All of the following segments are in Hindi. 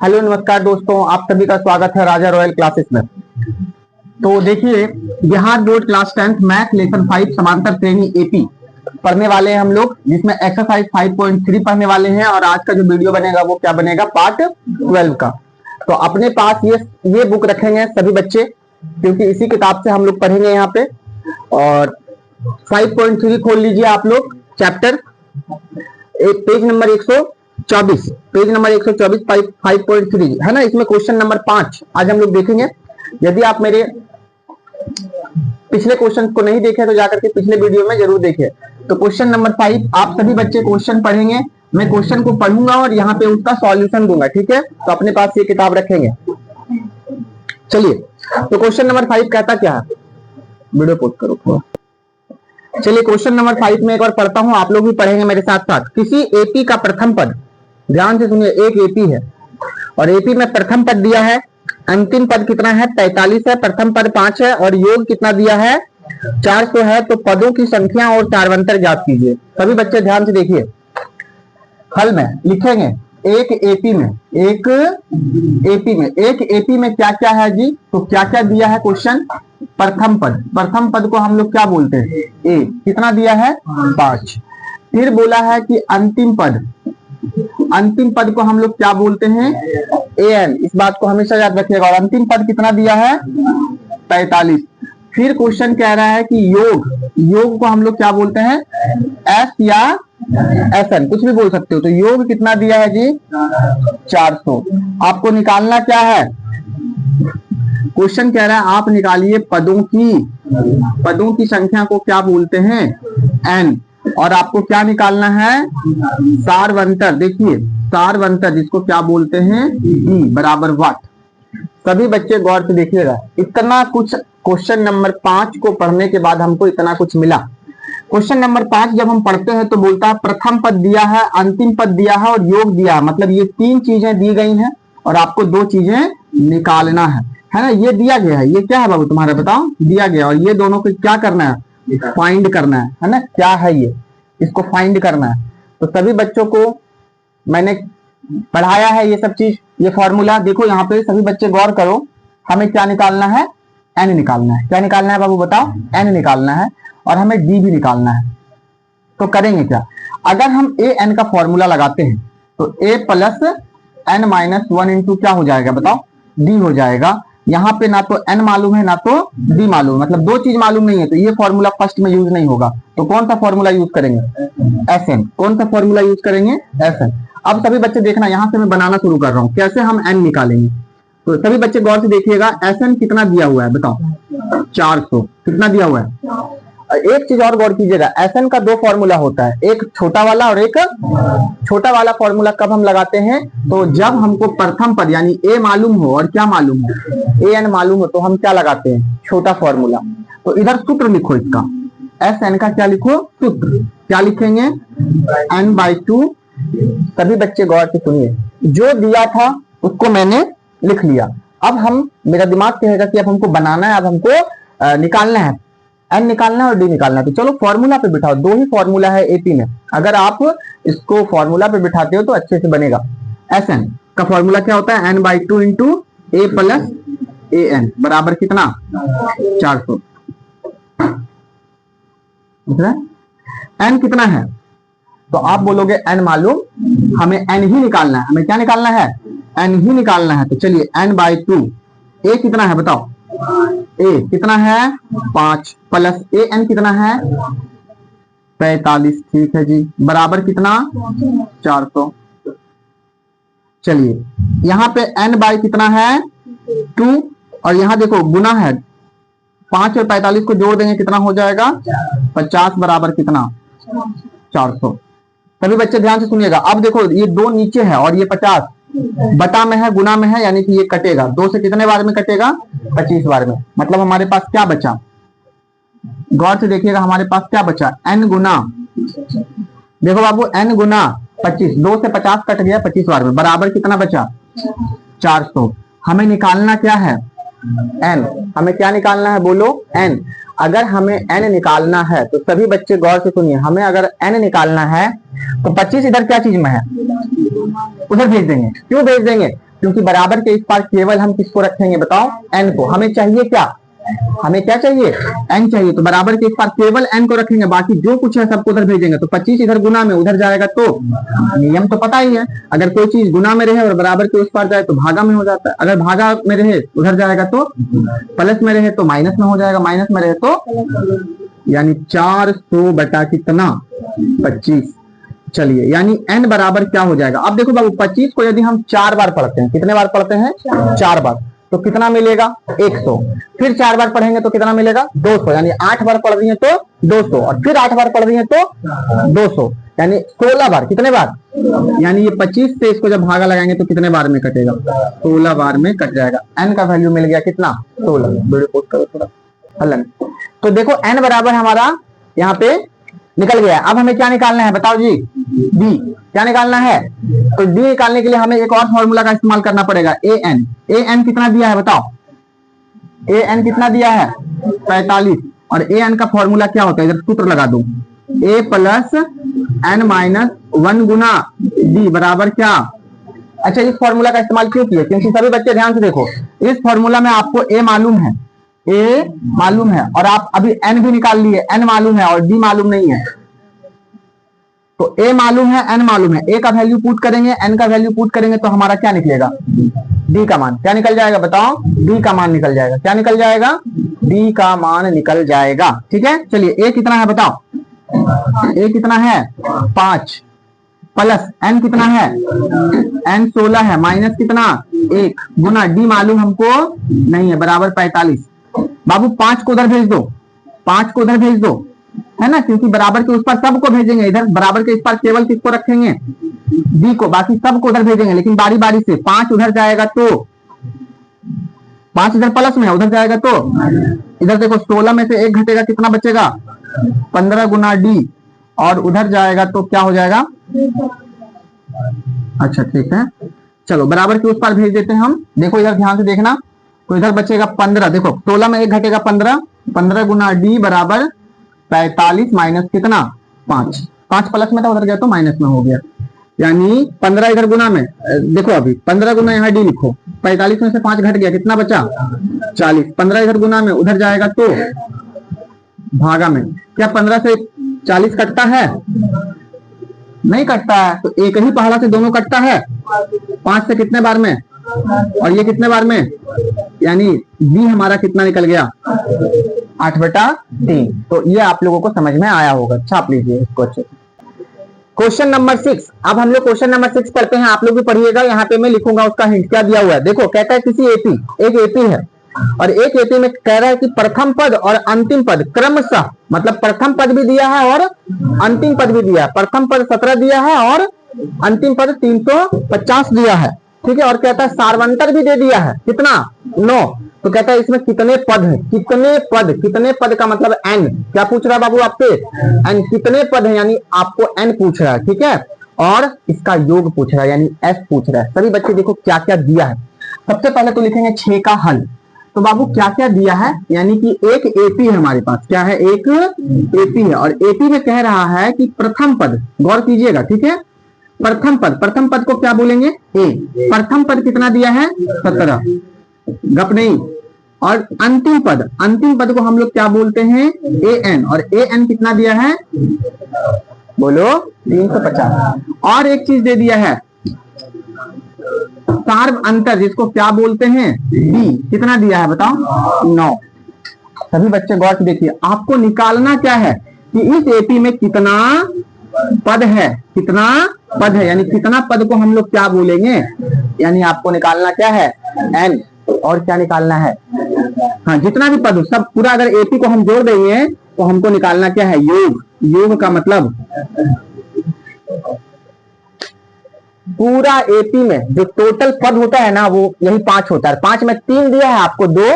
हेलो नमस्कार दोस्तों, आप सभी का स्वागत है राजा रॉयल क्लासेस में। तो देखिए, Bihar board class 10th math lesson 5 समांतर श्रेणी एपी पढ़ने वाले हैं हम लोग, जिसमें एक्सरसाइज 5.3 पढ़ने वाले हैं। और आज का जो वीडियो बनेगा वो क्या बनेगा, पार्ट 12 का। तो अपने पास ये बुक रखेंगे सभी बच्चे, क्योंकि इसी किताब से हम लोग पढ़ेंगे यहाँ पे। और 5.3 खोल लीजिए आप लोग, chapter page number 124, page number 124 5.3 है ना। इसमें क्वेश्चन नंबर 5 आज हम लोग देखेंगे। यदि आप मेरे पिछले क्वेश्चन को नहीं देखे तो जाकर के पिछले वीडियो में जरूर देखें। तो क्वेश्चन नंबर 5 आप सभी बच्चे क्वेश्चन पढ़ेंगे, मैं क्वेश्चन को पढ़ूंगा और यहाँ पे उसका सॉल्यूशन दूंगा, ठीक है। तो अपने पास ये किताब रखेंगे। चलिए, तो क्वेश्चन नंबर 5 कहता क्या है, वीडियो पोस्ट करो थोड़ा। चलिए, क्वेश्चन नंबर 5 में एक बार पढ़ता हूं, आप लोग भी पढ़ेंगे मेरे साथ साथ। किसी एपी का प्रथम पद, ध्यान से सुनिए, एक एपी है और एपी में प्रथम पद दिया है, अंतिम पद कितना है 43 है, प्रथम पद 5 है और योग कितना दिया है 400 है। तो पदों की संख्या और चारवंतर ज्ञात कीजिए। सभी बच्चे ध्यान से देखिए, हल में लिखेंगे एक एपी में क्या क्या है जी। तो क्या क्या दिया है क्वेश्चन, प्रथम पद को हम लोग क्या बोलते हैं, ए, कितना दिया है 5। फिर बोला है कि अंतिम पद को हम लोग क्या बोलते हैं, एन। इस बात को हमेशा याद रखिएगा। और अंतिम पद कितना दिया है 45। फिर क्वेश्चन कह रहा है कि योग को हम लोग क्या बोलते हैं, एस या एस एन, कुछ भी बोल सकते हो। तो योग कितना दिया है जी 400। आपको निकालना क्या है, क्वेश्चन कह रहा है आप निकालिए पदों की संख्या को क्या बोलते हैं, एन। और आपको क्या निकालना है, सारवंतर। देखिए, सारवंतर जिसको क्या बोलते हैं, ई बराबर वाट। सभी बच्चे गौर से देखिएगा, इतना कुछ क्वेश्चन नंबर 5 को पढ़ने के बाद हमको इतना कुछ मिला। क्वेश्चन नंबर 5 जब हम पढ़ते हैं तो बोलता है प्रथम पद दिया है, अंतिम पद दिया है और योग दिया है। मतलब ये 3 चीजें दी गई हैं और आपको 2 चीजें निकालना है ना। ये दिया गया है, ये क्या है बाबू तुम्हारा, बताओ, दिया गया। और ये दोनों को क्या करना है, फाइंड करना है ना। क्या है ये, इसको फाइंड करना है। तो सभी बच्चों को मैंने पढ़ाया है ये सब चीज, ये फॉर्मूला। देखो यहाँ पे सभी बच्चे गौर करो, हमें क्या निकालना है, एन निकालना है। क्या निकालना है बाबू बताओ, एन निकालना है। और हमें डी भी निकालना है। तो करेंगे क्या, अगर हम ए एन का फॉर्मूला लगाते हैं तो ए प्लस एन माइनस 1 इंटू क्या हो जाएगा बताओ, डी हो जाएगा। यहाँ पे ना तो एन मालूम है ना तो डी मालूम है, मतलब 2 चीज मालूम नहीं है। तो ये फॉर्मूला फर्स्ट में यूज नहीं होगा। तो कौन सा फॉर्मूला यूज करेंगे, एस एन। कौन सा फॉर्मूला यूज करेंगे, एस एन। अब सभी बच्चे देखना, यहां से मैं बनाना शुरू कर रहा हूं कैसे हम एन निकालेंगे। तो सभी बच्चे गौर से देखिएगा, एस एन कितना दिया हुआ है बताओ, 400। कितना दिया हुआ है, एक चीज और गौर कीजिएगा, एस एन का 2 फॉर्मूला होता है, एक छोटा वाला और एक छोटा वाला। फॉर्मूला कब हम लगाते हैं, तो जब हमको प्रथम पद यानी ए मालूम हो और क्या मालूम हो, ए एन मालूम हो, तो हम क्या लगाते हैं, छोटा फॉर्मूला। तो इधर सूत्र लिखो इसका, एस एन का क्या लिखो, सूत्र। क्या लिखेंगे, n/2। सभी बच्चे गौर से सुनिए, जो दिया था उसको मैंने लिख लिया। अब मेरा दिमाग कहेगा कि अब हमको बनाना है, अब हमको निकालना है, एन निकालना है और डी निकालना है। तो चलो फॉर्मूला पे बिठाओ, 2 ही फॉर्मूला है एपी में। अगर आप इसको फॉर्मूला पे बिठाते हो तो अच्छे से बनेगा। एस एन का फॉर्मूला क्या होता है, n/2 into A plus A N बराबर कितना 400। एन कितना है, तो आप बोलोगे एन मालूम, हमें एन ही निकालना है। हमें क्या निकालना है, एन ही निकालना है। तो चलिए n/2, ए कितना है बताओ, ए कितना है 5 प्लस ए एन कितना है 45। ठीक है जी, बराबर कितना 400। चलिए, यहाँ पे n/ कितना है 2 और यहाँ देखो गुना है, 5 और 45 को जोड़ देंगे कितना हो जाएगा 50 बराबर कितना 400। सभी बच्चे ध्यान से सुनिएगा। अब देखो ये 2 नीचे है और ये 50 बटा में है, गुना में है, यानी कि ये कटेगा। 2 से कितने बार में कटेगा, 25 बार में। मतलब हमारे पास क्या बचा, गौर से देखिएगा, हमारे पास क्या बचा, n गुना, देखो बाबू n गुना 25, 2 से 50 कट गया 25 बार में, बराबर कितना बचा 400। हमें निकालना क्या है, n। हमें क्या निकालना है बोलो, n। अगर हमें n निकालना है तो सभी बच्चे गौर से सुनिए, हमें अगर n निकालना है तो 25 इधर क्या चीज में है, उधर भेज देंगे। क्यों भेज देंगे, क्योंकि बराबर के इस पार केवल हम किसको रखेंगे बताओ, n को। हमें चाहिए क्या, हमें क्या चाहिए, n चाहिए। तो बराबर के इस पार केवल n को रखेंगे, बाकी जो कुछ है सबको उधर भेजेंगे। तो 25 इधर गुना में उधर जाएगा, तो नियम तो पता ही है, अगर कोई चीज गुना में रहे और बराबर के उस पार जाए तो भागा में हो जाता है। अगर भागा में रहे उधर जाएगा तो प्लस में रहे तो माइनस में हो जाएगा, माइनस में रहे तो यानी 400 बटा कितना 25। चलिए यानी n बराबर क्या हो जाएगा। अब देखो बाबू 25 को यदि हम 4 बार पढ़ते हैं, कितने बार पढ़ते हैं 4 बार, तो कितना मिलेगा 100। फिर 4 बार पढ़ेंगे तो कितना मिलेगा 200, यानी 8 बार पढ़ रही है तो 200, और फिर 8 बार पढ़ रही है तो 200, यानी 16 बार। कितने बार, यानी ये 25 से इसको जब भागा लगाएंगे तो कितने बार में कटेगा, 16 बार में कट जाएगा। n का वैल्यू मिल गया कितना 16। वीडियो पोस्ट करो थोड़ा हलन। तो देखो n बराबर हमारा यहाँ पे निकल गया। अब हमें क्या निकालना है बताओ जी, d क्या निकालना है। तो d निकालने के लिए हमें एक और फॉर्मूला का इस्तेमाल करना पड़ेगा, an कितना दिया है बताओ, an कितना दिया है 45, और an का फॉर्मूला क्या होता है, इधर सूत्र लगा दो, a plus n minus 1 Guna d बराबर क्या। अच्छा इस फॉर्मूला का इस्तेमाल क्यों किया, क्योंकि सभी बच्चे ध्यान से देखो, इस फॉर्मूला में आपको a मालूम है, a मालूम है, और आप अभी n भी निकाल लिए, n मालूम है और d मालूम नहीं है। तो a मालूम है, n मालूम है, a का वैल्यू पुट करेंगे, n का वैल्यू पुट करेंगे तो हमारा क्या निकलेगा, d का मान। क्या निकल जाएगा बताओ, d का मान निकल जाएगा। क्या निकल जाएगा, d का मान निकल जाएगा। ठीक है, चलिए a कितना है बताओ, a कितना है 5, प्लस n कितना है, n 16 है, माइनस कितना 1 गुना d मालूम हमको नहीं है बराबर 45। बाबू 5 को उधर भेज दो, 5 को उधर भेज दो, है ना, क्योंकि बराबर के उस पर सबको भेजेंगे, इधर बराबर के इस पर केवल किसको रखेंगे d को, बाकी सबको उधर भेजेंगे, लेकिन बारी बारी से। 5 उधर जाएगा तो 5 इधर प्लस में है, उधर जाएगा तो इधर देखो 16 में से 1 घटेगा, कितना बचेगा 15 गुना d, और उधर जाएगा तो क्या हो जाएगा। अच्छा ठीक है, चलो बराबर के उस पार भेज देते हैं हम। देखो इधर ध्यान से देखना, तो इधर बचेगा 15, देखो 16 में 1 घटेगा 15, 15 गुना d बराबर 45 माइनस कितना 5, 5 प्लस में था उधर गया तो माइनस में हो गया, यानी 15 इधर गुना में, देखो अभी 15 गुना यहाँ d लिखो, 45 में से 5 घट गया, कितना बचा 40, 15 इधर गुना में उधर जाएगा तो भागा में। क्या 15 से 40 कटता है, नहीं कटता है, तो एक ही पहाड़ा से दोनों कटता है, 5 से कितने बार में, और ये कितने बार में, यानी b हमारा कितना निकल गया 8/3। तो ये आप लोगों को समझ में आया होगा, छाप लीजिए इसको अच्छे से। क्वेश्चन नंबर 6, अब हम लोग क्वेश्चन नंबर 6 पढ़ते हैं, आप लोग भी पढ़िएगा, यहाँ पे मैं लिखूंगा उसका हिंट क्या दिया हुआ है। देखो कहता है किसी एपी, एक एपी है और एक एपी में कह रहा है कि प्रथम पद और अंतिम पद क्रमशः, मतलब प्रथम पद भी दिया है और अंतिम पद भी दिया है, प्रथम पद 17 दिया है और अंतिम पद 350 दिया है। ठीक है, और कहता है सार्वंतर भी दे दिया है, कितना 9। तो कहता है इसमें कितने पद हैं, कितने पद, कितने पद का मतलब n। क्या पूछ रहा है बाबू आपसे, n कितने पद है, यानी आपको n पूछ रहा है। ठीक है, और इसका योग पूछ रहा है, यानी s पूछ रहा है। सभी बच्चे देखो क्या क्या दिया है। सबसे पहले तो लिखेंगे 6 का हल। तो बाबू क्या क्या दिया है, यानी कि एक एपी है हमारे पास, क्या है एक एपी है, और एपी में कह रहा है कि प्रथम पद, गौर कीजिएगा ठीक है, प्रथम पद, प्रथम पद को क्या बोलेंगे ए, प्रथम पद कितना दिया है 17, गप नहीं, और अंतिम पद, अंतिम पद को हम लोग क्या बोलते हैं ए एन, और ए एन कितना दिया है बोलो 350। और एक चीज दे दिया है सार्व अंतर, जिसको क्या बोलते हैं डी, कितना दिया है बताओ 9। सभी बच्चे गौर से देखिए, आपको निकालना क्या है कि इस एपी में कितना पद है, कितना पद है, यानी कितना पद को हम लोग क्या बोलेंगे, यानी आपको निकालना क्या है n, और क्या निकालना है, हाँ जितना भी पद हो सब पूरा, अगर एपी को हम जोड़ देंगे तो हमको निकालना क्या है योग। योग का मतलब पूरा एपी में जो टोटल पद होता है ना वो यही 5 होता है, 5 में 3 दिया है, आपको 2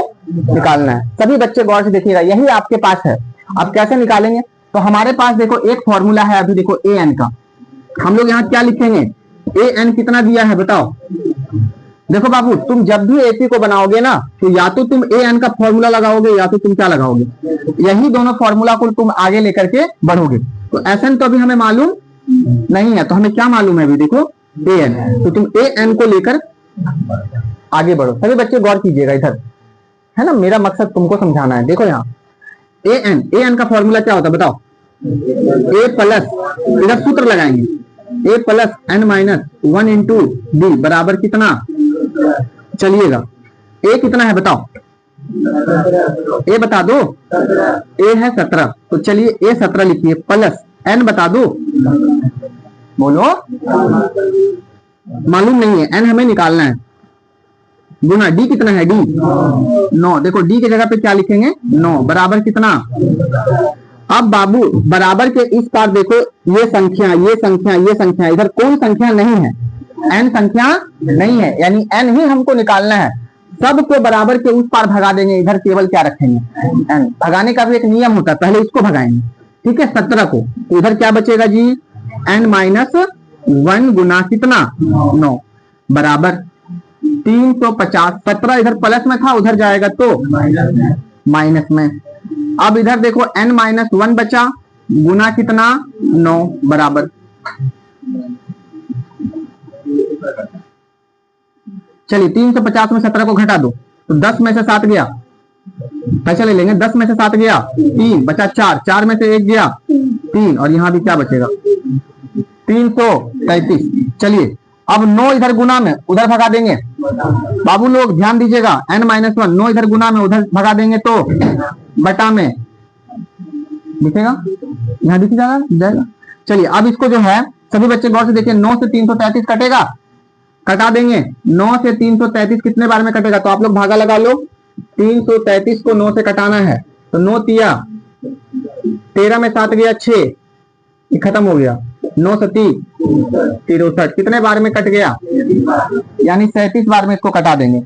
निकालना है। सभी बच्चे गौर से देखिएगा, यही आपके पास है। अब कैसे निकालेंगे, तो हमारे पास देखो एक फॉर्मूला है, अभी देखो ए एन का, हम लोग यहाँ क्या लिखेंगे ए एन कितना दिया है बताओ। देखो बाबू तुम जब भी एपी को बनाओगे ना तो या तो तुम ए एन का फॉर्मूला लगाओगे या तो तुम क्या लगाओगे, यही दोनों फॉर्मूला को तुम आगे लेकर के बढ़ोगे। तो एस एन तो अभी हमें मालूम नहीं है, तो हमें क्या मालूम है अभी देखो ए एन, तो तुम ए एन को लेकर आगे बढ़ो सभी बच्चे, गौर कीजिएगा इधर, है ना, मेरा मकसद तुमको समझाना है। देखो यहाँ ए एन का फॉर्मूला क्या होता है बताओ? ए प्लस, इधर सूत्र लगाएंगे, A plus N minus 1 into D बराबर कितना? चलिएगा ए कितना है बताओ? ए बता दो, ए है 17, तो चलिए ए 17 लिखिए, प्लस एन बता दो, बोलो, मालूम नहीं है, एन हमें निकालना है, गुना डी कितना है? डी 9। देखो डी की जगह पे क्या लिखेंगे? 9 बराबर कितना? अब बाबू बराबर के इस पार देखो, ये संख्या, ये संख्या, ये संख्या, इधर कोई संख्या नहीं है, एन संख्या नहीं है, यानी एन ही हमको निकालना है। सबको बराबर के उस पार भगा देंगे, इधर केवल क्या रखेंगे? एन। भगाने का भी एक नियम होता है, पहले इसको भगाएंगे, ठीक है, 17 को, तो इधर क्या बचेगा जी? एन माइनस 1 गुना कितना? 9 बराबर 350। 17 इधर प्लस में था, उधर जाएगा तो माइनस में। अब इधर देखो n माइनस 1 बचा, गुना कितना? 9 बराबर, चलिए 350 में 17 को घटा दो तो 10 में से 7 गया, पैसा ले लेंगे, 10 में से 7 गया 3 बचा 4, 4 में से 1 गया 3, और यहां भी क्या बचेगा? 333। चलिए अब 9 इधर गुना में, उधर भगा देंगे, बाबू लोग ध्यान दीजिएगा, n माइनस 1, 9 इधर गुना में, उधर भगा देंगे तो बटा में दिखेगा, यहाँ दिख जाएगा। चलिए अब इसको जो है सभी बच्चे गौर से देखिए, 9 से 333 कटेगा, कटा देंगे, 9 से 333 कितने बार में कटेगा? तो आप लोग भागा लगा लो, 333 को 9 से कटाना है, तो 9 तिया 13 में 7 गया 6, ये खत्म हो गया, 9 सती 63, कितने बार में कट गया? यानी 37 बार में इसको कटा देंगे।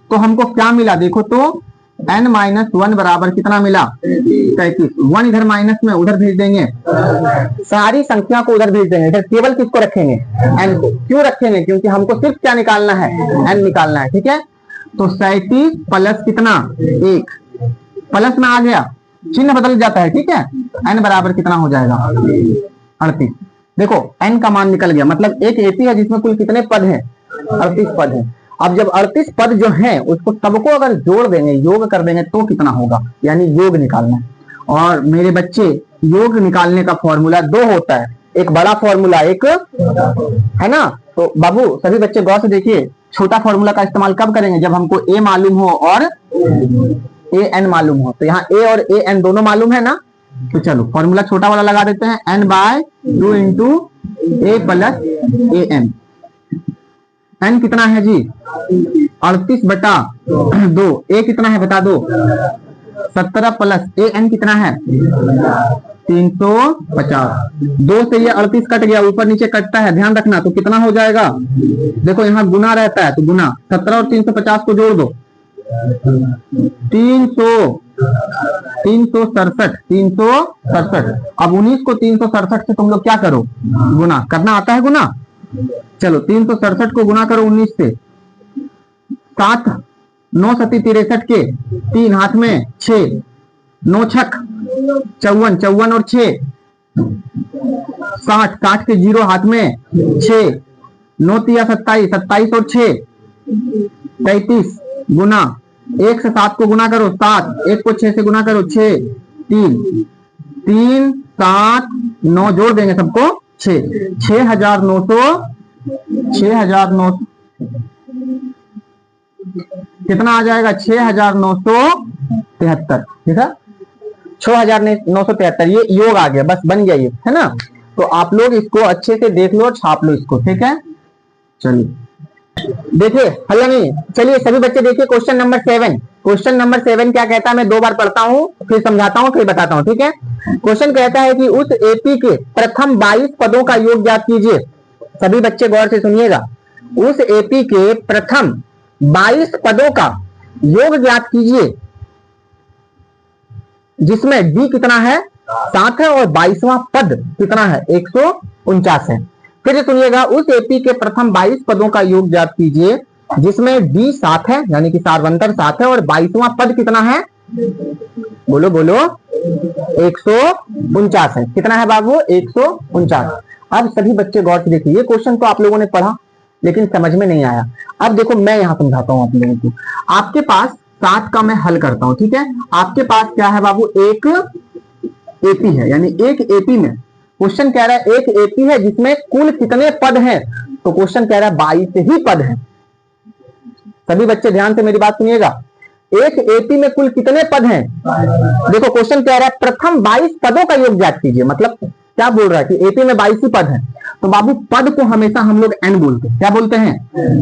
तो हमको क्या मिला देखो तो, n माइनस 1 बराबर कितना मिला? 33। 1 इधर माइनस में, उधर भेज देंगे, सारी संख्या को उधर भेज देंगे, इधर केवल किसको रखेंगे? n को। क्यों रखेंगे? क्योंकि हमको सिर्फ क्या निकालना है? n निकालना है, ठीक है। तो 37 प्लस कितना? 1, प्लस में आ गया, चिन्ह बदल जाता है, ठीक है। n बराबर कितना हो जाएगा? 38। देखो n का मान निकल गया, मतलब एक एपी है जिसमें कुल कितने पद हैं? 38 पद हैं। अब जब 38 पद जो हैं उसको सबको अगर जोड़ देंगे, योग कर देंगे तो कितना होगा? यानी योग निकालना है। और मेरे बच्चे योग निकालने का फॉर्मूला 2 होता है, एक बड़ा फॉर्मूला, एक है ना। तो बाबू सभी बच्चे गौर से देखिए, छोटा फॉर्मूला का इस्तेमाल कब करेंगे? जब हमको a मालूम हो और a n मालूम हो। तो यहाँ a और a n दोनों मालूम है ना, तो चलो फॉर्मूला छोटा वाला लगा देते हैं, n by 2 into a plus a n। n कितना है जी? 38 बटा 2। a कितना है बता दो? 17 प्लस a n कितना है? 350। 2 से ये 38 कट गया, ऊपर नीचे कटता है, ध्यान रखना। तो कितना हो जाएगा? देखो यहाँ गुना रहता है, तो गुना 17 और 350 को जोड़ दो, 367। अब 19 को 367 से तुम लोग क्या करो? गुना करना आता है गुना? चलो 367 को गुना करो 19 से, 7 9 सती 63 के 3 हाथ में 6, 9 छक 54, 54 और 6 60, 60 के 0 हाथ में 6, 9 तिया 27, 27 और 6 33 गुना 1 से 7 को गुना करो 7, 1 को 6 से गुना करो 6, 3 3 7 9 जोड़ देंगे सबको 6, 6,900 कितना आ जाएगा? 6,973, ठीक है, 6,973। ये योग आ गया, बस बन गया ये, है ना। तो आप लोग इसको अच्छे से देख लो, छाप लो इसको, ठीक है। चलिए देखिए हल्ला नहीं, चलिए सभी बच्चे देखिए क्वेश्चन नंबर 7। क्वेश्चन नंबर 7 क्या कहता है, मैं 2 बार पढ़ता हूँ, फिर समझाता हूँ, फिर बताता हूँ, ठीक है। क्वेश्चन कहता है कि उस एपी के प्रथम 22 पदों का योग ज्ञात कीजिए। सभी बच्चे गौर से सुनिएगा, उस एपी के प्रथम 22 पदों का योग ज्ञात कीजिए, जिसमें डी कितना है? 7 है, और 22वां पद कितना है? 149 है। फिर सुनिएगा, उस एपी के प्रथम 22 पदों का योग ज्ञात कीजिए, जिसमें डी 7 है, यानी कि सारवंतर 7 है, और 22वां पद कितना है? बोलो बोलो, 149 है। कितना है बाबू? 149। अब सभी बच्चे गौर से देखिए, ये क्वेश्चन तो आप लोगों ने पढ़ा, लेकिन समझ में नहीं आया। अब देखो मैं यहाँ समझाता हूँ आप लोगों को। आपके पास 7 का मैं हल करता हूँ, ठीक है। आपके पास क्या है बाबू, एक एपी है, यानी एक एपी में क्वेश्चन कह रहा है एक एपी है जिसमें कुल कितने पद हैं, तो क्वेश्चन कह रहा है 22 ही पद हैं। सभी बच्चे ध्यान से मेरी बात सुनिएगा, एक एपी में कुल कितने पद हैं। देखो क्वेश्चन कह रहा है प्रथम 22 पदों का योग ज्ञात कीजिए, मतलब क्या बोल रहा है कि एपी में 22 ही पद हैं। तो बाबू पद को हमेशा हम लोग एन बोलते हैं, क्या बोलते हैं,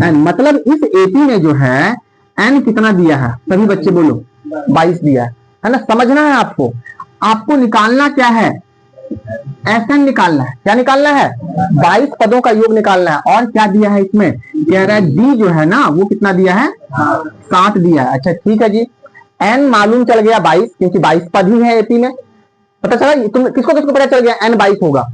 एन। मतलब इस एपी में जो है एन कितना दिया है, सभी बच्चे बोलो 22 दिया है ना। समझना है आपको, आपको निकालना क्या है, एसएन निकालना है। क्या निकालना है, 22 पदों का योग निकालना है। और क्या दिया है इसमें, कह रहा है डी जो है ना वो कितना दिया है, 7 दिया है। अच्छा ठीक है जी, एन मालूम चल गया 22, क्योंकि 22 पद ही है एपी में। पता चला तुम किसको किसको पता चल गया, एन 22 होगा,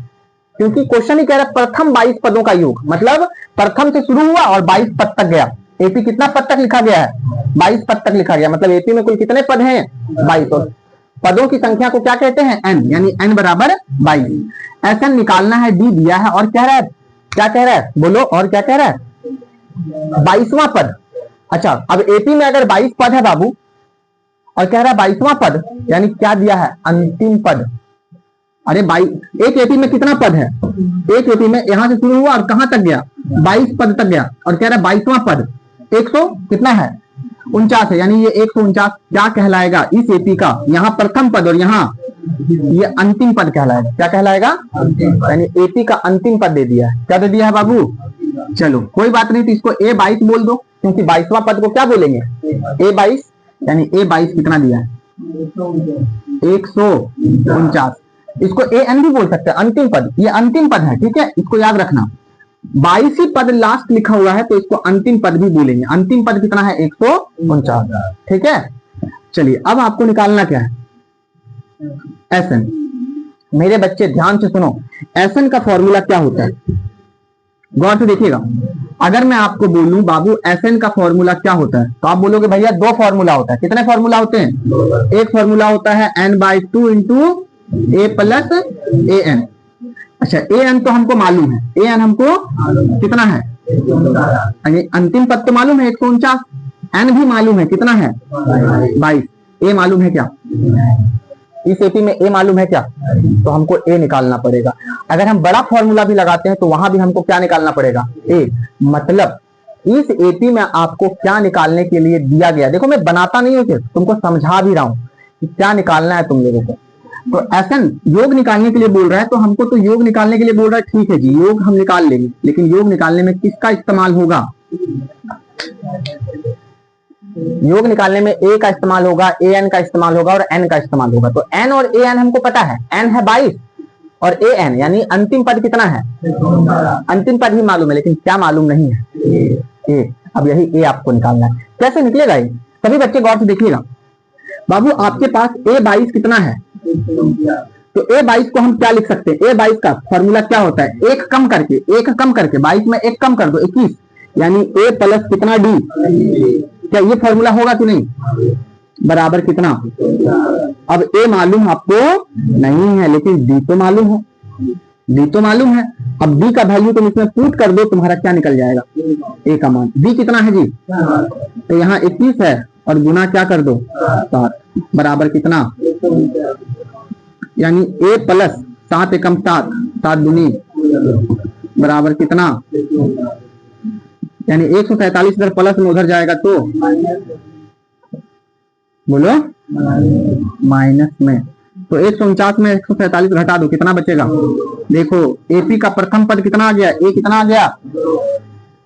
क्योंकि क्वेश्चन ही कह रहा है प्रथम 22 पदों का योग, मतलब प्रथम से शुरू हुआ और 22 पद तक गया। एपी कितना पद तक लिखा गया है, 22 पद तक लिखा गया, मतलब एपी में कुल कितने पद हैं, 22। और पदों की संख्या को क्या कहते हैं, एन, यानी एन बराबर 22। एसएन निकालना है, डी दिया है, और कह रहा है, क्या कह रहा है बोलो, और क्या कह रहा है, 22वां पद। अच्छा अब एपी में अगर 22 पद है बाबू और कह रहा है 22वां पद, यानी क्या दिया है, अंतिम पद। अरे 22, एक एपी में कितना पद है, एक एपी में यहां से शुरू हुआ और कहां तक गया, 22 पद तक गया, और कह रहा है 22वां पद 100 कितना है, 49 है, यानी ये 149 क्या कहलाएगा इस एपी का, यहाँ प्रथम पद और यहाँ ये अंतिम पद कहलाएगा। क्या कहलाएगा, यानी एपी का अंतिम पद दे दिया है। क्या दे दिया है बाबू, चलो कोई बात नहीं, तो इसको A22 बोल दो, क्योंकि 22वां पद को क्या बोलेंगे, A22, यानी A22 कितना दिया है, 149। इसको AN भी बोल सकते हैं, अंतिम पद, ये अंतिम पद है, ठीक है, इसको याद रखना। 22 ही पद लास्ट लिखा हुआ है तो इसको अंतिम पद भी बोलेंगे। अंतिम पद कितना है, 149, ठीक है। चलिए अब आपको निकालना क्या है, एसएन। मेरे बच्चे ध्यान से सुनो, एसएन का फॉर्मूला क्या होता है, गौर से देखिएगा। अगर मैं आपको बोलूं बाबू एसएन का फॉर्मूला क्या होता है, तो आप बोलोगे भैया 2 फॉर्मूला होता है। कितने फॉर्मूला होते हैं, एक फॉर्मूला होता है n/2 into A plus A N. अच्छा ए एन तो हमको मालूम है, ए एन हमको कितना है, अंतिम पद तो मालूम है 149, एन भी मालूम है कितना है 22। ए मालूम है क्या, इस एपी में ए मालूम है क्या, तो हमको ए निकालना पड़ेगा। अगर हम बड़ा फॉर्मूला भी लगाते हैं तो वहां भी हमको क्या निकालना पड़ेगा, ए। मतलब इस एपी में आपको क्या निकालने के लिए दिया गया, देखो मैं बनाता नहीं हूं, सिर्फ तुमको समझा भी रहा हूं कि क्या निकालना है तुम लोगों को। तो एसएन योग निकालने के लिए बोल रहा है, तो हमको तो योग निकालने के लिए बोल रहा है, ठीक है जी योग हम निकाल लेंगे, लेकिन योग निकालने में किसका इस्तेमाल होगा, योग निकालने में ए का इस्तेमाल होगा, ए एन का इस्तेमाल होगा और एन का इस्तेमाल होगा। तो एन और ए एन हमको पता है, एन है 22 और ए एन यानी अंतिम पद कितना है, अंतिम पद ही मालूम है, लेकिन क्या मालूम नहीं है, ए। अब यही ए आपको निकालना है। कैसे निकलेगा ये, सभी बच्चे गौर से देखिएगा। बाबू आपके पास A22 कितना है, तो A22 को हम क्या लिख सकते हैं, A22 का फॉर्मूला क्या होता है, एक कम करके 22 में एक कम कर दो 21, यानी A प्लस कितना D। क्या ये फॉर्मूला होगा कि नहीं, बराबर कितना। अब A मालूम आपको नहीं है, लेकिन D तो मालूम है, D तो मालूम है। अब D का वैल्यू तुम इसमें पुट कर दो, तुम्हारा क्या निकल जाएगा, A का मान। D कितना है जी, तो यहाँ 21 है और गुना क्या कर दो 7, बराबर कितना, यानी A प्लस 7 एकम 7, 7 दूनी बराबर कितना, यानी 147 इधर प्लस में उधर जाएगा तो बोलो माइनस में। तो 149 में 147 घटा दो, कितना बचेगा, देखो एपी का प्रथम पद कितना आ गया, ए कितना आ गया,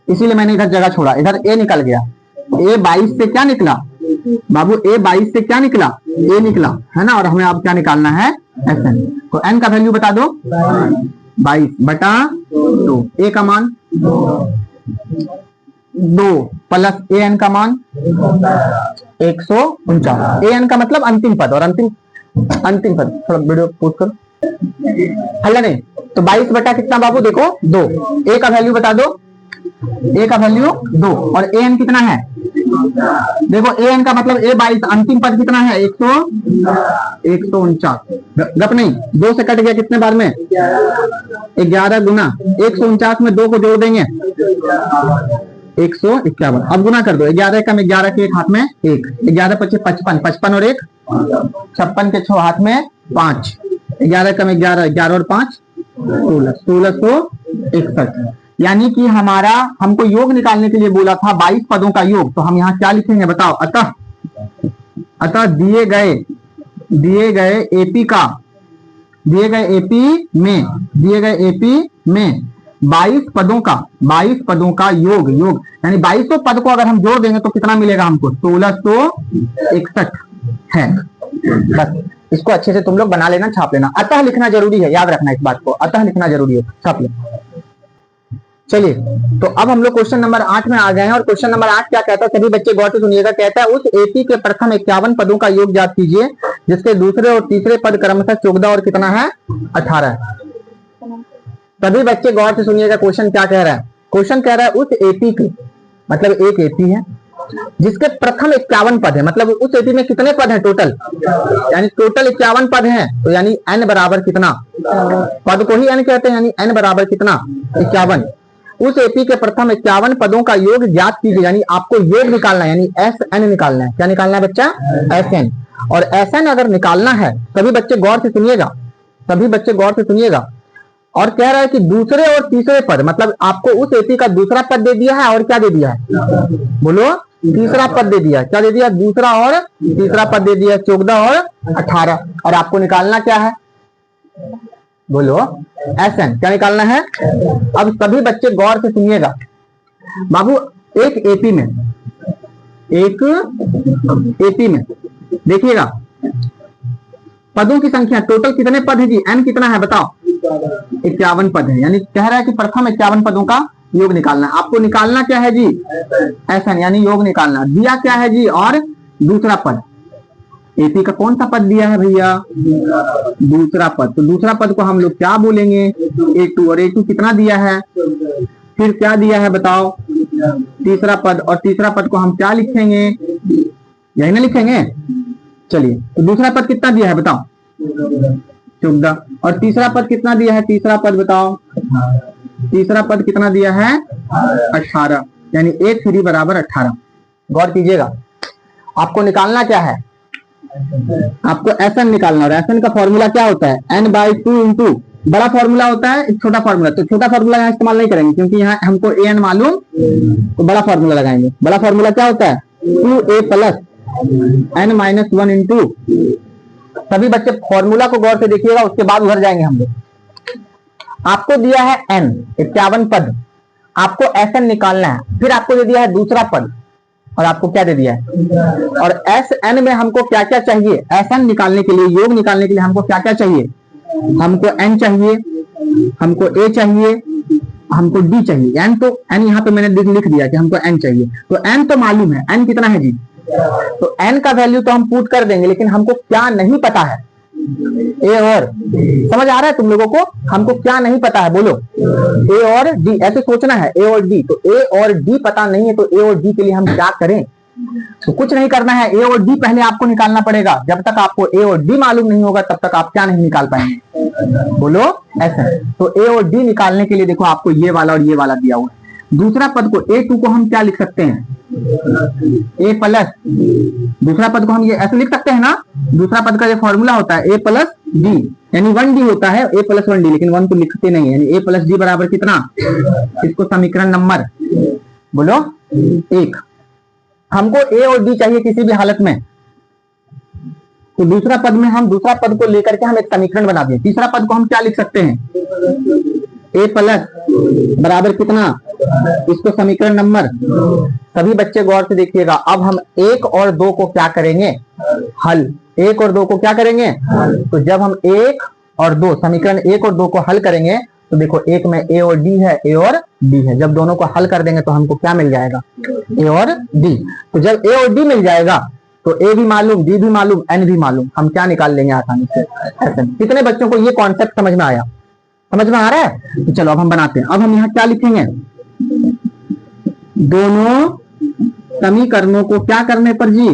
इसीलिए मैंने इधर जगह छोड़ा, इधर ए निकल गया। A22 से क्या निकला बाबू, A22 से क्या निकला, ए निकला है ना, और हमें अब क्या निकालना है, एसएन। तो एन का वैल्यू बता दो, 22 बटा 2, ए का मान 2 प्लस ए एन का मान 149। ए एन का मतलब अंतिम पद, और अंतिम पद थोड़ा वीडियो पोज करो, हल्ला नहीं। तो 22 बटा कितना बाबू, देखो 2, ए का वैल्यू बता दो, ए का वैल्यू 2 और ए एन कितना है देखो ए एन का मतलब ए 22, अंतिम पद कितना है 149। गप नहीं, 2 से कट गया कितने बार में 11 गुना 149 में 2 को जोड़ देंगे 151। अब गुना कर दो, 11 कम 11 के एक हाथ में 1, 11 पच्चीस 55, 55 और 1 56 के 6 हाथ में 5, 11 कम 11, 11 और 5 16, 1661। यानी कि हमारा हमको योग निकालने के लिए बोला था 22 पदों का योग, तो हम यहाँ क्या लिखेंगे बताओ। अतः दिए गए एपी में 22 पदों का योग यानी 22 पद को अगर हम जोड़ देंगे तो कितना मिलेगा हमको 1661 है। बस इसको अच्छे से तुम लोग बना लेना, छाप लेना। अतः लिखना जरूरी है, याद रखना इस बात को, अतः लिखना जरूरी है, छाप लेना। चलिए, तो अब हम लोग क्वेश्चन नंबर 8 में आ गए हैं और क्वेश्चन नंबर 8 क्या कहता है, सभी बच्चे गौर से सुनिएगा। कहता है उस एपी के प्रथम 51 पदों का योग ज्ञात कीजिए जिसके दूसरे और तीसरे पद क्रमशः 14 और कितना है 18 है। सभी बच्चे गौर से सुनिएगा, क्वेश्चन क्या कह रहा है। क्वेश्चन कह रहा है उस एपी के, मतलब एक एपी है जिसके प्रथम 51 पद है, मतलब उस एपी में कितने पद हैं टोटल, यानी टोटल 51 पद हैं, तो यानी n बराबर कितना, पद को ही n कहते हैं, यानी n बराबर कितना 51। उस एपी के प्रथम 51 पदों का योग ज्ञात कीजिए, यानी आपको योग निकालना है, यानी SN निकालना है। क्या निकालना है बच्चा, SN। और SN अगर निकालना है, सभी बच्चे गौर से सुनिएगा, और कह रहा है कि दूसरे और तीसरे पद, मतलब आपको उस एपी का दूसरा पद दे दिया है और क्या दे दिया है, बोलो तीसरा पद दे दिया है। क्या दे दिया, दूसरा और तीसरा पद दे दिया, 14 और 18। और आपको निकालना क्या है, बोलो SN। क्या निकालना है। अब सभी बच्चे गौर से सुनिएगा बाबू, एक एपी में देखिएगा पदों की संख्या टोटल कितने पद है जी, n कितना है बताओ, 51 पद है। यानी कह रहा है कि प्रथम 51 पदों का योग निकालना है। आपको निकालना क्या है जी, SN, यानी योग निकालना। दिया क्या है जी, और दूसरा पद, एपी का कौन सा पद दिया है भैया, दूसरा पद। तो दूसरा पद को हम लोग क्या बोलेंगे, A2, और A2 कितना दिया है, फिर क्या दिया है बताओ, तीसरा पद। और तीसरा पद को हम क्या लिखेंगे, यही ना लिखेंगे। चलिए, तो दूसरा पद कितना दिया है बताओ, 14। और तीसरा पद कितना दिया है, तीसरा पद बताओ, तीसरा पद कितना दिया है 18, यानी 1 बराबर 18। गौर कीजिएगा, आपको निकालना क्या है, आपको SN निकालना। और SN का फॉर्मूला क्या होता है, n/2 इंटू बड़ा फॉर्मूला होता है, एक छोटा फॉर्मूला। तो छोटा फॉर्मूला यहाँ इस्तेमाल नहीं करेंगे क्योंकि यहाँ हमको AN मालूम, तो बड़ा फॉर्मूला लगाएंगे। बड़ा फॉर्मूला क्या होता है, 2a + n-1 इंटू, सभी बच्चे फॉर्मूला को गौर से देखिएगा, उसके बाद उधर जाएंगे हम लोग। आपको दिया है n 51 पद, आपको SN निकालना है, फिर आपको दे दिया है दूसरा पद, और आपको क्या दे दिया है, और SN में हमको क्या क्या चाहिए, SN निकालने के लिए, योग निकालने के लिए हमको क्या क्या चाहिए, हमको n चाहिए, हमको a चाहिए, हमको d चाहिए। n तो n यहाँ पे मैंने लिख दिया कि हमको n चाहिए। तो n तो मालूम है, n कितना है जी, तो n का वैल्यू तो हम पुट कर देंगे, लेकिन हमको क्या नहीं पता है, a और, समझ आ रहा है तुम लोगों को, हमको क्या नहीं पता है, बोलो a और d, ऐसे सोचना है a और d। तो a और d पता नहीं है, तो a और d के लिए हम क्या करें, तो कुछ नहीं करना है, a और d पहले आपको निकालना पड़ेगा। जब तक आपको a और d मालूम नहीं होगा तब तक आप क्या नहीं निकाल पाएंगे, बोलो ऐसा। तो a और d निकालने के लिए देखो आपको ये वाला और ये वाला दिया हुआ है। दूसरा पद को A2 को हम क्या लिख सकते हैं, a प्लस, दूसरा पद को हम ये ऐसे लिख सकते हैं ना, दूसरा पद का जो फॉर्मूला होता है a + d, यानी 1d होता है, a + 1d, लेकिन 1 तो लिखते नहीं, यानी a + d बराबर कितना, इसको समीकरण नंबर बोलो 1। हमको a और d चाहिए किसी भी हालत में, तो दूसरा पद में हम दूसरा पद को लेकर के हम एक समीकरण बना दें। तीसरा पद को हम क्या लिख सकते हैं, a प्लस बराबर कितना, इसको समीकरण नंबर, सभी बच्चे गौर से देखिएगा। अब हम 1 और 2 को क्या करेंगे, हल, 1 और 2 को क्या करेंगे, तो जब हम 1 और 2 समीकरण 1 और 2 को हल करेंगे तो देखो एक में a और d है, a और d है, जब दोनों को हल कर देंगे तो हमको क्या मिल जाएगा, a और d। तो जब a और d मिल जाएगा तो a भी मालूम, d भी मालूम, n भी मालूम, हम क्या निकाल लेंगे आसानी से SN। कितने बच्चों को ये कॉन्सेप्ट समझ में आया, समझ में आ रहा है। तो चलो अब हम बनाते हैं। अब हम यहाँ क्या लिखेंगे, दोनों समीकरणों को क्या करने पर जी,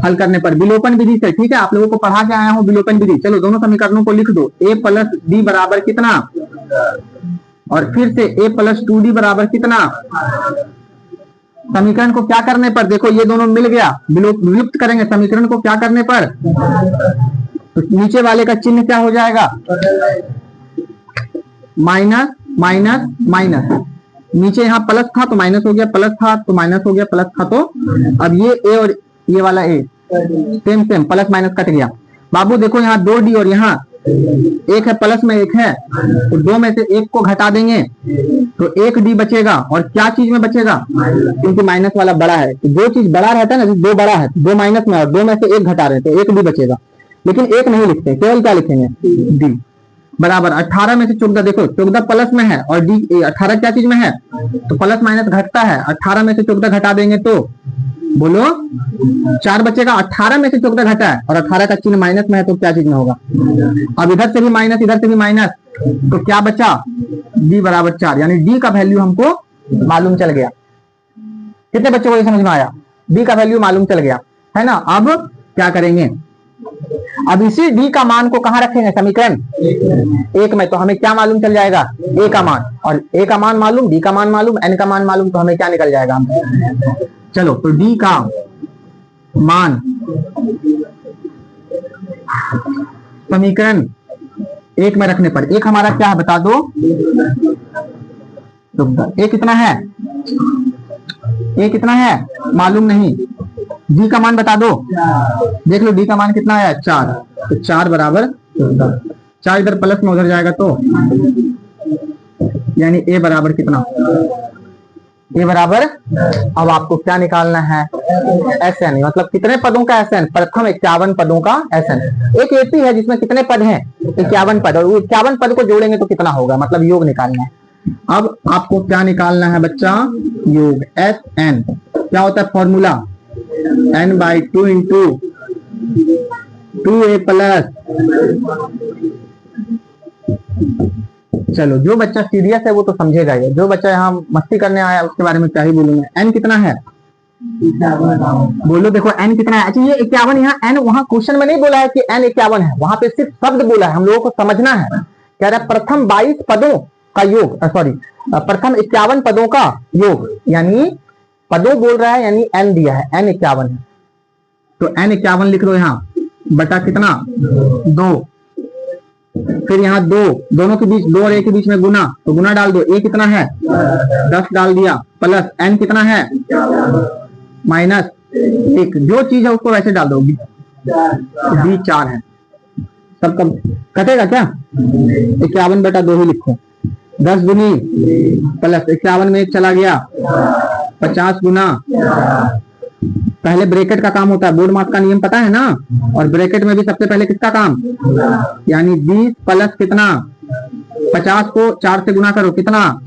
हल करने पर, विलोपन विधि से। ठीक है, आप लोगों को पढ़ा के आया हूं विलोपन विधि। चलो दोनों समीकरणों को लिख दो, a प्लस डी बराबर कितना, और फिर से a प्लस 2d बराबर कितना। समीकरण को क्या करने पर, देखो ये दोनों मिल गया, विलुप्त करेंगे समीकरण को क्या करने पर, तो नीचे वाले का चिन्ह क्या हो जाएगा, माइनस माइनस माइनस। नीचे यहाँ प्लस था तो माइनस हो गया, प्लस था तो माइनस हो गया, प्लस था तो अब ये ए और ये वाला A same same, plus minus cut गया। बाबू देखो यहाँ 2d और यहाँ एक है, प्लस में एक है, तो दो में से एक को घटा देंगे तो 1d बचेगा। और क्या चीज में बचेगा, क्योंकि माइनस वाला बड़ा है, तो दो चीज बड़ा रहता है ना, दो बड़ा है, दो माइनस में और दो में से एक घटा रहे तो 1d बचेगा। लेकिन एक नहीं लिखते, केवल क्या लिखेंगे, d बराबर 18 में से 14। देखो 14 प्लस में है और डी 18 क्या चीज में है, तो प्लस माइनस घटता है, 18 में से 14 घटा देंगे तो बोलो 4 बचेगा। 18 में से 14 घटा है और 18 का चिन्ह माइनस में है तो क्या चीज में होगा, अब इधर से भी माइनस इधर से भी माइनस, तो क्या बचा, d बराबर 4, यानी d का वैल्यू हमको मालूम चल गया। कितने बच्चों को ये समझ में आया, d का वैल्यू मालूम चल गया है ना। अब क्या करेंगे, अब इसी d का मान को कहां रखेंगे, समीकरण 1 में, तो हमें क्या मालूम चल जाएगा, a का मान, और a का मान मालूम, d का मान मालूम, n का मान मालूम, तो हमें क्या निकल जाएगा। चलो तो d का मान समीकरण 1 में रखने पर, एक हमारा क्या है बता दो, a कितना है, a कितना है मालूम नहीं, d का मान बता दो, देख लो d का मान कितना है 4, तो 4 बराबर 4 इधर प्लस में उधर जाएगा तो यानी a बराबर कितना, a बराबर, अब आपको क्या निकालना है, SN, मतलब कितने पदों का SN, प्रथम 51 पदों का SN। एक एपी है जिसमें कितने पद हैं, 51 पद, और 51 पद को जोड़ेंगे तो कितना होगा, मतलब योग निकालना है। अब आपको क्या निकालना है बच्चा, योग SN क्या होता है formula, n/2 into 2a plus. चलो जो बच्चा सीरियस है वो तो समझेगा, ये जो बच्चा यहाँ मस्ती करने आया उसके बारे में क्या ही बोलूं मैं। n कितना है, बोलो देखो n कितना है। अच्छा ये 51, यहाँ n वहां क्वेश्चन में नहीं बोला है कि n 51 है, वहां पे सिर्फ शब्द बोला है, हम लोगों को समझना है। कह रहा है प्रथम 22 पदों का योग, सॉरी प्रथम 51 पदों का योग, यानी पदों बोल रहा है, यानी n दिया है, n 51 है, तो n 51 लिख लो यहाँ बटा कितना 2, फिर यहाँ 2, दोनों के बीच 2 और 1 के बीच में गुना, तो गुना डाल दो, a कितना है 10 डाल दिया, प्लस n कितना है माइनस 1, जो चीज है उसको वैसे डाल दो, b 4 है, सब कब कटेगा क्या, 51 बटा 2 ही लिखो, 10 गुनी प्लस 51 में 1 चला गया, 50 गुना, पहले ब्रैकेट का काम होता है, बोर्ड मार्क्स का नियम पता है ना, और ब्रैकेट में भी सबसे पहले किसका काम, यानी 20 प्लस कितना 50 को 4 से गुना करो कितना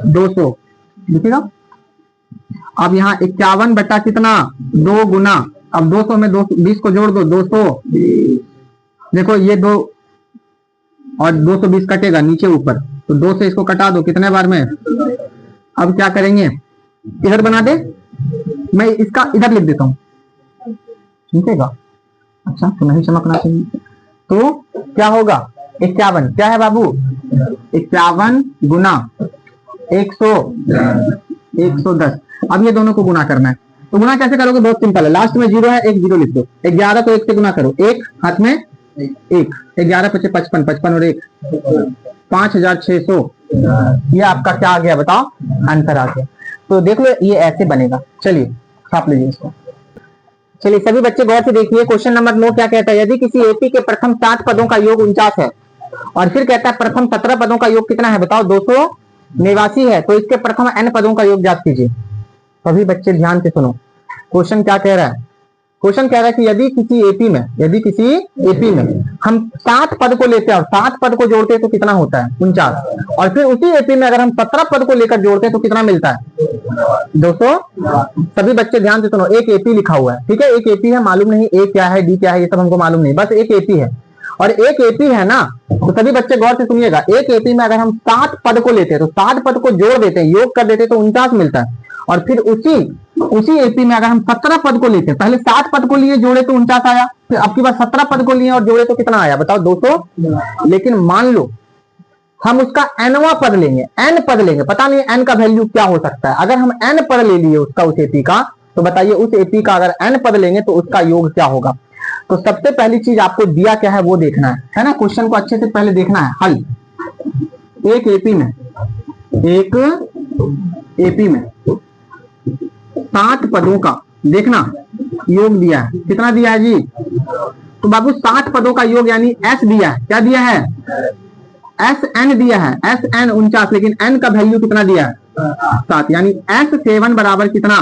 200, दिखेगा। अब यहाँ 51 बटा कितना 2 गुना, अब 200 में 20 को जोड़ दो 200, देखो ये 2 और 220 कटेगा नीचे ऊपर, तो 2 से इसको कटा दो कितने बार में। अब क्या करेंगे, इधर बना दे, मैं इसका इधर लिख देता हूं, ठीक है। अच्छा तो नहीं चमकना चाहिए, तो क्या होगा 51, क्या है बाबू 51 गुना 110। अब ये दोनों को गुना करना है, तो गुना कैसे करोगे, बहुत सिंपल है, लास्ट में 0 है, 1 0 लिख दो, 11 को 1 से गुना करो, 1 हाथ में 1, 11 पचे 55, 55 और 1 5600, ये आपका क्या आ गया बताओ, आंसर आ गया। तो देख लो ये ऐसे बनेगा, चलिए छाप लीजिए इसको। चलिए सभी बच्चे गौर से देखिए, क्वेश्चन नंबर 9 क्या कहता है, यदि किसी एपी के प्रथम 60 पदों का योग 49 है, और फिर कहता है प्रथम 17 पदों का योग कितना है बताओ 289 है, तो इसके प्रथम n पदों का योग ज्ञात कीजिए। सभी बच्चे ध्यान से सुनो, क्वेश्चन क्या कह रहा है, क्वेश्चन कह रहा है कि यदि किसी एपी में हम 60 पद को लेते हैं और 7 पद को जोड़ते हैं तो कितना होता है 49, और फिर उसी एपी में अगर हम 17 पद को लेकर जोड़ते हैं तो कितना मिलता है 200। सभी बच्चे ध्यान से सुनो, एक एपी लिखा हुआ है, ठीक है, एक एपी है, मालूम नहीं ए क्या है डी क्या है ये सब हमको मालूम नहीं, बस एक एपी है, और एक एपी है ना, तो सभी बच्चे गौर से सुनिएगा, एक एपी में अगर हम 60 पद को लेते हैं तो 60 पद को जोड़ देते हैं, योग कर देते हैं तो 49 मिलता है, और फिर उसी उसी एपी में अगर हम 17 पद को लेते, पहले 60 पद को लिए जोड़े तो 49 आया, फिर अब की बार 17 पद को लिए और जोड़े तो कितना आया बताओ 200। लेकिन मान लो हम उसका nवां पद लेंगे, n पद लेंगे, पता नहीं n का वैल्यू क्या हो सकता है। अगर हम n पद ले लिए उसका उस एपी का, तो बताइए उस एपी का अगर n पद लेंगे तो उसका योग क्या होगा। तो सबसे पहली चीज आपको दिया क्या है वो देखना है ना। क्वेश्चन को अच्छे से पहले देखना है। हल, एक एपी में 60 पदों का देखना योग दिया है। कितना दिया है जी? तो बाबू 60 पदों का योग यानी s दिया है। क्या दिया है? SN दिया है, SN 49, लेकिन n का वैल्यू कितना दिया है? 7, यानी S7 बराबर कितना?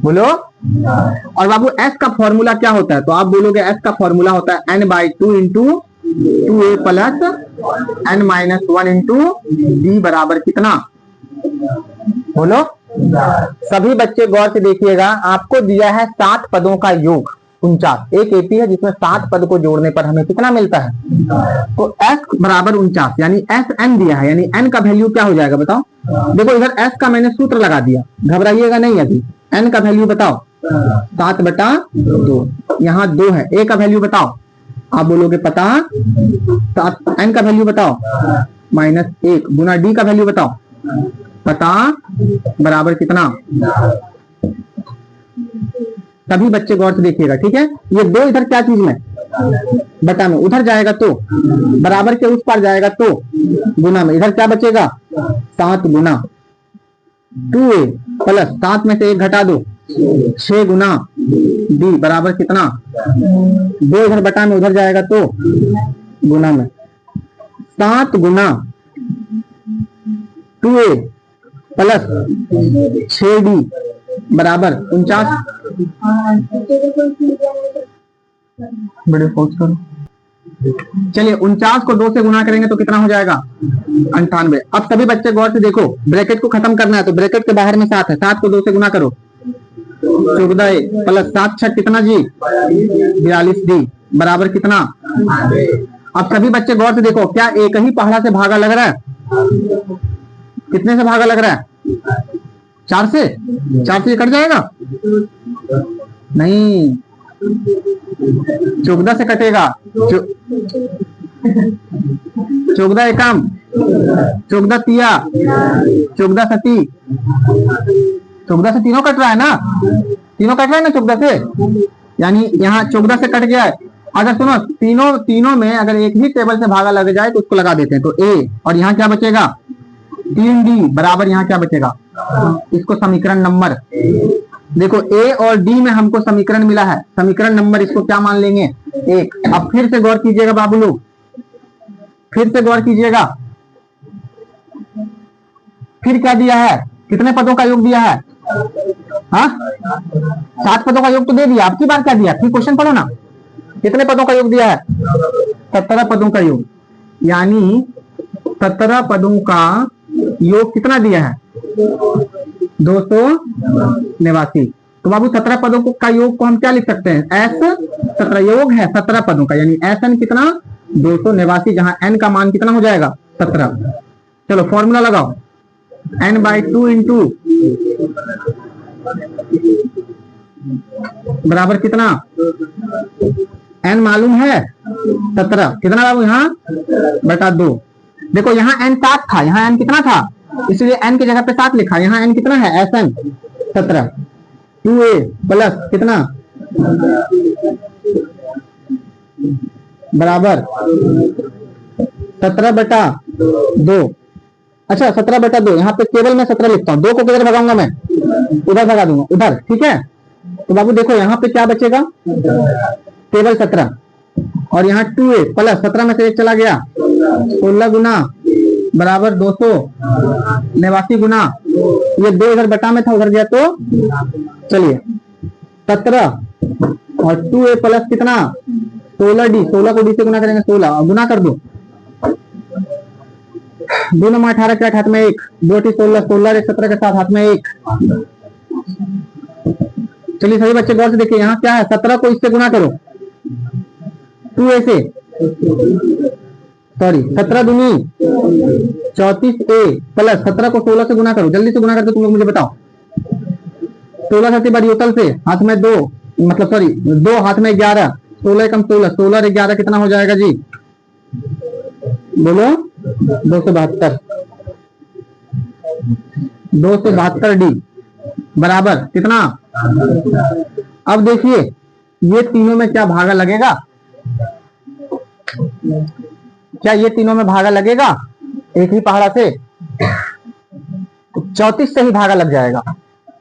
बोलो। और बाबू s का फॉर्मूला क्या होता है? तो आप बोलोगे s का फॉर्मूला होता है n/2 into 2a plus n-1 into d बराबर कितना? बोलो। सभी बच्चे गौर से देखिएगा, आपको दिया है 60 पदों का योग 49। एक एपी है जिसमें 60 पद को जोड़ने पर हमें कितना मिलता है? तो s बराबर 49, यानी SN दिया है, यानी n का वैल्यू क्या हो जाएगा बताओ। देखो इधर s का मैंने सूत्र लगा दिया, घबराइएगा नहीं। अभी n का वैल्यू बताओ 7/2, यहाँ 2 है। a का वैल्यू बताओ, आप बोलोगे पता। n का वैल्यू बताओ -1 गुना d का वैल्यू बताओ पता, बराबर कितना? सभी बच्चे गौर से देखिएगा, ठीक है। ये 2 इधर क्या चीज में? बटा में, उधर जाएगा तो बराबर के उस पार जाएगा तो गुना में, इधर क्या बचेगा? 7 गुना 2a प्लस 7 में से 1 घटा दो 6 गुना d बराबर कितना? 2 इधर बटा में, उधर जाएगा तो गुना में। 7 गुना 2a प्लस 6d बराबर 49। बड़े फोर्स करो। चलिए 49 को 2 से गुना करेंगे तो कितना हो जाएगा? 98। अब सभी बच्चे गौर से देखो, ब्रैकेट को खत्म करना है तो ब्रैकेट के बाहर में 7 है, 7 को 2 से गुना करो 14 प्लस 7 6 कितना जी? 42 डी बराबर कितना? अब सभी बच्चे गौर से देखो, क्या एक ही पहाड़ा से भागा लग रहा है? कितने से भागा लग रहा है? 4 से। 4 से कट जाएगा? नहीं, 14 से कटेगा। 14 एकम 14 तिया 14 सती, 14 से तीनों कट रहा है ना, तीनों कट रहा है ना 14 से, यानी यहाँ 14 से कट गया है। अगर सुनो तीनों में अगर एक ही टेबल से भागा लग जाए तो उसको लगा देते हैं, तो a और यहाँ क्या बचेगा? 3d बराबर यहाँ क्या बचेगा? इसको समीकरण नंबर, देखो a और d में हमको समीकरण मिला है, समीकरण नंबर इसको क्या मान लेंगे? 1। अब फिर से गौर कीजिएगा बाबू लोग, फिर से गौर कीजिएगा, फिर क्या दिया है? कितने पदों का योग दिया है? हाँ 7 पदों का योग तो दे दिया। आपकी बार क्या दिया? फिर क्वेश्चन पढ़ो ना, कितने पदों का योग दिया है? 17 पदों का योग, यानी 17 पदों का योग कितना दिया है? 289। तो बाबू 17 पदों का योग को हम क्या लिख सकते हैं? S17 योग है 17 पदों का, यानी SN कितना? 289, जहां n का मान कितना हो जाएगा? 17। चलो फॉर्मूला लगाओ, n/2 इंटू बराबर कितना? n मालूम है 17, कितना बाबू? यहाँ बटा 2। देखो यहाँ n 7 था, यहाँ n कितना था? इसलिए n की जगह पे 7 लिखा। यहाँ n कितना है? SN 17 2a प्लस कितना बराबर 17/2। अच्छा 17/2, यहाँ पे केवल मैं 17 लिखता हूँ, 2 को किधर भगाऊंगा मैं? उधर भगा दूंगा, उधर। ठीक है, तो बाबू देखो यहाँ पे क्या बचेगा? केवल 17 और यहाँ 2a प्लस 17 में से 1 चला गया, 16 गुना बराबर 289 गुना, ये 2 इधर बटा में था उधर गया, तो चलिए 17 और 2a प्लस कितना? 16d, 16 को d से गुना करेंगे 16 और गुना कर दो, 2 9 18 के हाथ में 1, 2 16 16 एक 17 के साथ हाथ में 1। चलिए सभी बच्चे गौर से देखिए, यहाँ क्या है? 17 को इससे गुना करो 2a से, सॉरी 17 दूनी 34a प्लस 17 को 16 से गुना करो, जल्दी से गुना करके तुम लोग मुझे बताओ 16 सबसे बड़ी होतल से हाथ में 2, मतलब सॉरी 2 हाथ में 11, 16 कम 16, 16 और 11 कितना हो जाएगा जी? बोलो 272। 272 डी बराबर कितना? अब देखिए ये तीनों में क्या भागा लगेगा? क्या ये तीनों में भागा लगेगा एक ही पहाड़ा से? 34 से ही भागा लग जाएगा।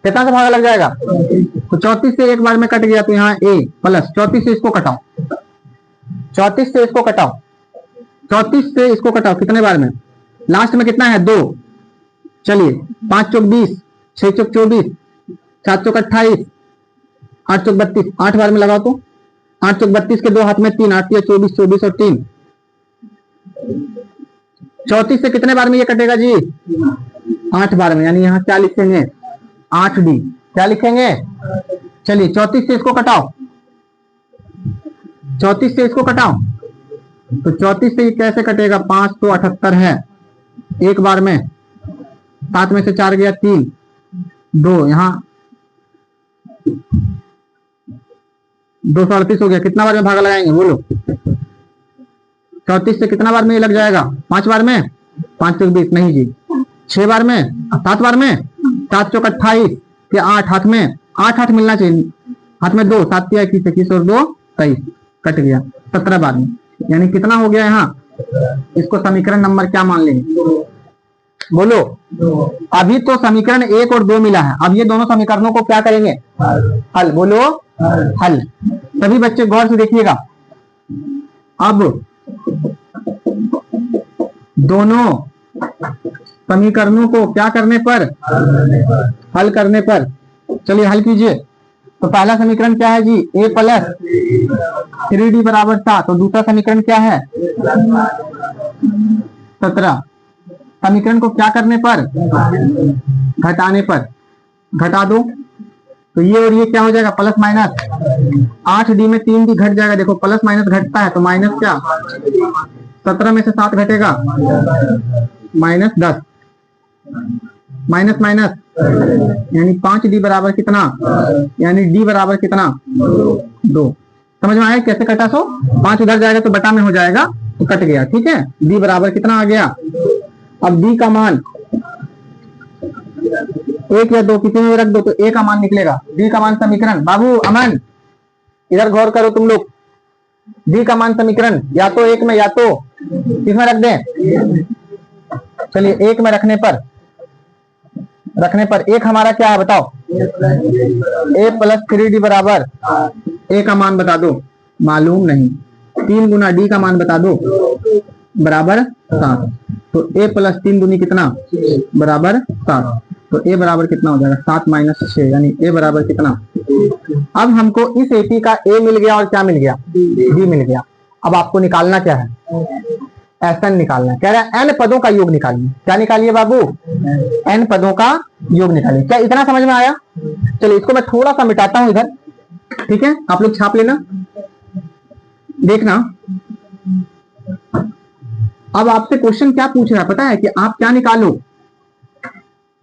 कितना से भागा लग जाएगा? तो 34 से एक बार में कट गया तो यहाँ a प्लस 34 से इसको कटाओ, 34 से इसको कटाओ, 34 से इसको कटाओ, कितने बार में? लास्ट में कितना है? 2। चलिए 5 चौक 20, 6 चौक 24, 7 चौक 28, 8 चौक 32, 8 बार में लगाओ तो 8 चौक 32 के 2 हाथ में 3, 8 24, 24 और 3, 34 से कितने बार में ये कटेगा जी? 8 बार में, यानी यहाँ क्या लिखेंगे? 8D। क्या लिखेंगे? चलिए 34 से इसको कटाओ, 34 से इसको कटाओ, तो 34 से ये कैसे कटेगा? 578 है एक बार में, 7 में से 4 गया 3, 2 यहाँ 238 हो गया। कितना बार में भागा लगाएंगे बोलो? 34 से कितना बार में ये लग जाएगा? 5 बार में, 5 चौक 20 नहीं जी, 6 बार में, 7 बार में, 7 चौक 28 के 8 हाथ में, 8 हाथ मिलना चाहिए, हाथ में 2, 7 या 21 और 2 23, कट गया 17 बार में, यानी कितना हो गया यहाँ? इसको समीकरण नंबर क्या मान लेंगे बोलो? अभी तो समीकरण 1 और 2 मिला है, अब ये दोनों समीकरणों को क्या करेंगे? हल। बोलो हल। सभी बच्चे गौर से देखिएगा, अब दोनों समीकरणों को क्या करने पर? हल करने पर। चलिए हल कीजिए। तो पहला समीकरण क्या है जी? a प्लस 3d बराबर 7, और दूसरा समीकरण क्या है? 17। समीकरण को क्या करने पर? घटाने पर। घटा दो तो ये और ये क्या हो जाएगा? प्लस माइनस 8d में 3d घट जाएगा, देखो प्लस माइनस घटता है तो माइनस क्या? 17 में से 7 घटेगा माइनस 10, माइनस माइनस यानी 5d बराबर कितना? यानी d बराबर कितना? 2। समझ में आया कैसे कटा? सो 5 उधर जाएगा तो बटा में हो जाएगा तो कट गया, ठीक है। d बराबर कितना आ गया? अब d का मान 1 या 2 किसी में रख दो तो a का मान निकलेगा। d का मान समीकरण, बाबू अमन इधर गौर करो तुम लोग, d का मान समीकरण या तो 1 में या तो किसमें रख दें? चलिए 1 में रखने पर एक हमारा क्या है बताओ? a प्लस 3d बराबर a का मान बता दो, मालूम नहीं। 3 गुना d का मान बता दो, बराबर 7। तो a प्लस 3 दूनी कितना? बराबर 7। तो a बराबर कितना हो जाएगा? 7 माइनस 6, यानी a बराबर कितना? अब हमको इस AP का a मिल गया और क्या मिल गया? d मिल गया। अब आपको निकालना क्या है? SN निकालना है। कह रहा है n पदों का योग निकालिए। क्या निकालिए बाबू? n पदों का योग निकालिए। क्या इतना समझ में आया? चलिए इसको मैं थोड़ा सा मिटाता हूं इधर, ठीक है, आप लोग छाप लेना, देखना। अब आपसे क्वेश्चन क्या पूछ रहा है पता है? कि आप क्या निकालो?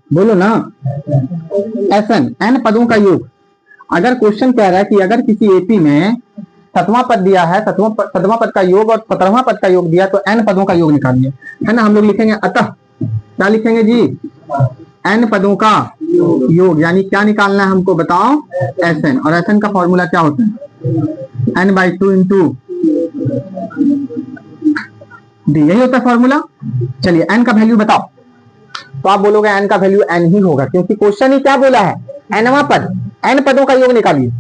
बोलो ना, SN, n पदों का योग। अगर क्वेश्चन कह रहा है कि अगर किसी AP में 7वां पद दिया है, 7वां पद का योग और 17वां पद का योग दिया, तो n पदों का योग निकालिए, है ना। हम लोग लिखेंगे अतः, क्या लिखेंगे जी? n पदों का योग, यानी क्या निकालना है हमको बताओ? SN। और SN का फॉर्मूला क्या होता है? n/2 इंटू d, यही होता है फॉर्मूला। चलिए n का वैल्यू बताओ, तो आप बोलोगे n का वैल्यू n ही होगा, क्योंकि क्वेश्चन ही क्या बोला है? nवां पद, n पदों का योग निकालिए।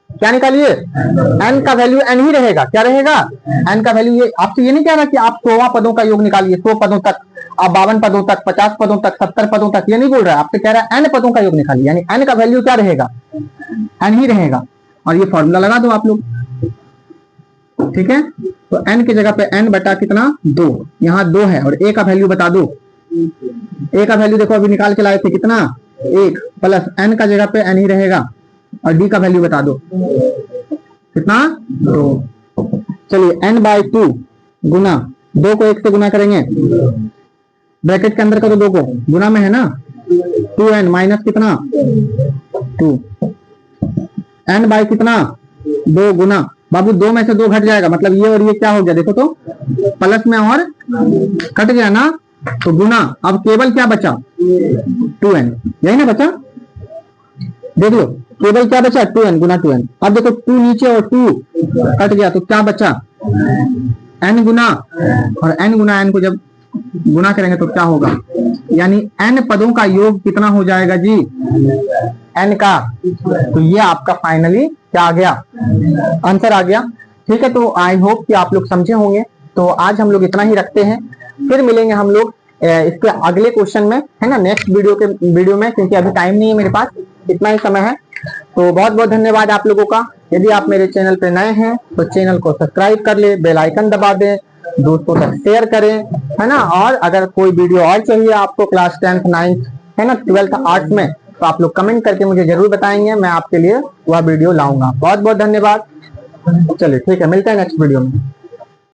क्या निकालिए? n का वैल्यू n ही रहेगा। क्या रहेगा? n का वैल्यू। ये आपसे ये नहीं कह रहा कि आप 100 पदों का योग निकालिए, 100 पदों तक, आप 52 पदों तक, 50 पदों तक, 70 पदों तक, ये नहीं बोल रहा है। आपसे कह रहा है n पदों का योग निकालिए, यानी n का वैल्यू क्या रहेगा? n ही रहेगा। और ये फॉर्मूला लगा दो आप लोग, ठीक है। तो n की जगह पे n बटा कितना? 2, यहाँ 2 है, और a का वैल्यू बता दो। a का वैल्यू देखो अभी निकाल के लाए थे, कितना? 1 प्लस n का जगह पे n ही रहेगा, और d का वैल्यू बता दो कितना? 2। चलिए n/2 गुना 2 को 1 से गुना करेंगे, ब्रैकेट के अंदर करो, 2 को गुना में है ना, 2n माइनस कितना? 2। n बाय कितना 2 गुना, बाबू 2 में से 2 घट जाएगा, मतलब ये और ये क्या हो गया देखो तो प्लस में और कट गया ना, तो गुना, अब केवल क्या बचा 2n, यही ना बचा, देख लो केवल क्या बचा 2n गुना 2n। अब देखो 2 नीचे और 2 कट गया, तो क्या बचा n गुना, और n गुना n को जब गुना करेंगे तो क्या होगा, यानी n पदों का योग कितना हो जाएगा जी n का, तो ये आपका फाइनली क्या आ गया, आंसर आ गया। ठीक है, तो आई होप कि आप लोग समझे होंगे। तो आज हम लोग इतना ही रखते हैं, फिर मिलेंगे हम लोग इसके अगले क्वेश्चन में, है ना, नेक्स्ट वीडियो में, क्योंकि अभी टाइम नहीं है मेरे पास, इतना ही समय है। तो बहुत बहुत धन्यवाद आप लोगों का। यदि आप मेरे चैनल पे नए हैं तो चैनल को सब्सक्राइब कर ले, बेल आइकन दबा दें, दोस्तों तक शेयर करें, है ना। और अगर कोई वीडियो और चाहिए आपको क्लास 10th 9th है ना 12th आर्ट्स में, तो आप लोग कमेंट करके मुझे जरूर बताएंगे, मैं आपके लिए वह वीडियो लाऊंगा। बहुत बहुत धन्यवाद। चलिए ठीक है, मिलते हैं नेक्स्ट वीडियो में।